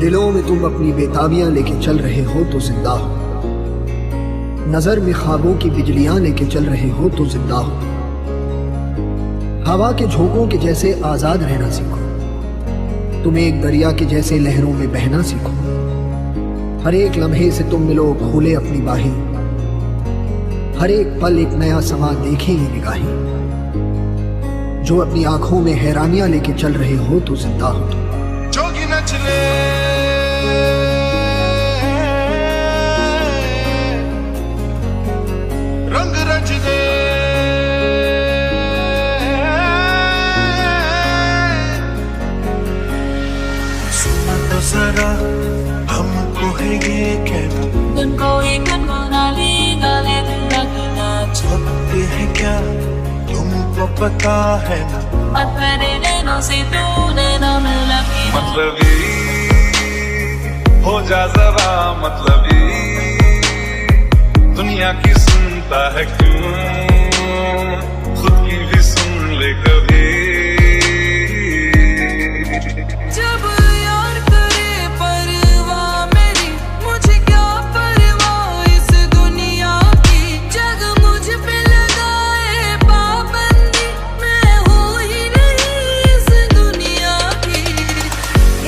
दिलों में तुम अपनी बेताबियां लेके चल रहे हो तो जिंदा हो, नजर में ख्वाबों की बिजलियां लेके चल रहे हो तो जिंदा हो। हवा के झोंकों के जैसे आजाद रहना सीखो, तुम एक दरिया के जैसे लहरों में बहना सीखो। हर एक लम्हे से तुम मिलो खोले अपनी बाहें, हर एक पल एक नया समा देखे ये निगाहें। जो अपनी आंखों में हैरानियां लेके चल रहे हो तो जिंदा हो तुम। जोगी नचले रंग रच दे, सुना तो जरा हमको है ये कहना, तुमको एक गाली गाली लगना छपते है क्या तुमको पता है ना। नैनों से तूने न मिला मतलबी हो जा जरा, मतलबी दुनिया की सुनता है क्यों, खुद की भी सुन ले कभी। जब यार करे परवाह मेरी, मुझे क्या परवाह इस दुनिया की। जग मुझ पे लगाए पाबंदी, मैं हूँ ही नहीं इस दुनिया की।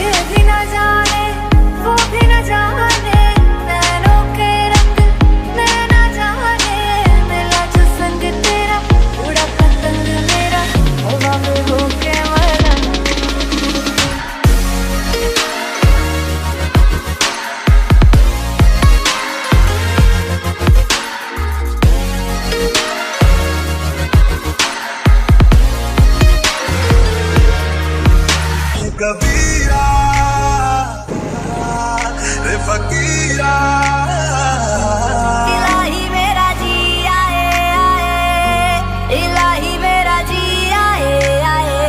ये भी न जाने वो भी न जाने, नैनों के रंग मैं न जाने। मिला जो संग तेरा उड़ा पतंग मेरा, हवा में होके मलंग। कबीरा रे फकीरा, इलाही मेरा जी आए आए, इलाही मेरा जी आए आए।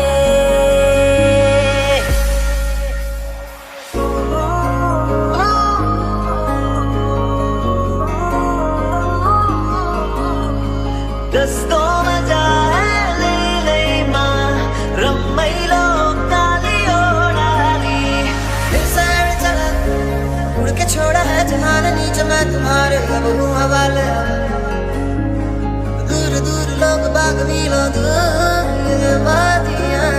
दस्तों में जाए ले ले माँ रम्मैलो काली ओढ़ाली। फिर सैर चला उड़ के छोड़ा है जहान नीचे, मैं तुम्हारे अब हूँ हवाले। दूर दूर लोग बाग मीलों दूर वादियाँ,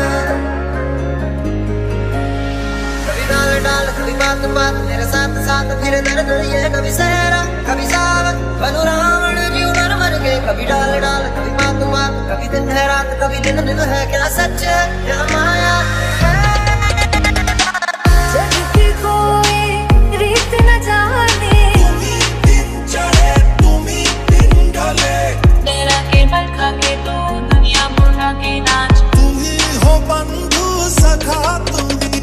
कभी डाल डाल कभी बात बात, मेरे साथ साथ फिर दर दर ये। कभी सहरा कभी सावन बनू रावण जी मर मर के। कभी डाल डाल कभी बात बात, कभी दिन है रात कभी दिन दिन है। क्या सच है क्या माया है, जग की कोई रीत न जाने। दिन चढ़े तुम्ही दिन ढले, तेरा केवल खा के तू दुनिया भुला के नाच। तुम्ही हो बंधु सखा तुम्ही।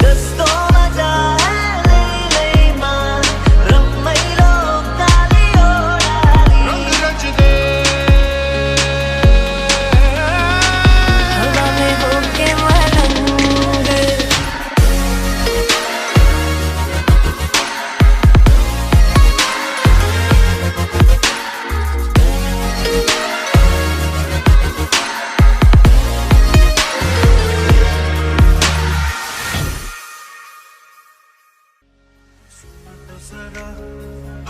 दस्तों में जाए ले ले माँ रम्मैलो काली ओढ़ाली। रंग रच दे, हवा में होके मलंग। तो जरा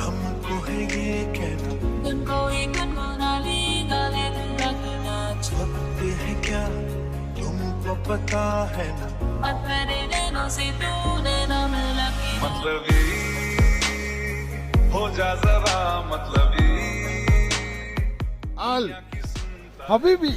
हमको है ये कहना, तुमको एक गाली गाली लगना छपते है क्या तुमको पता है ना। नैनों से तूने न मिला मतलबी हो जा जरा, मतलबी Al Habibi.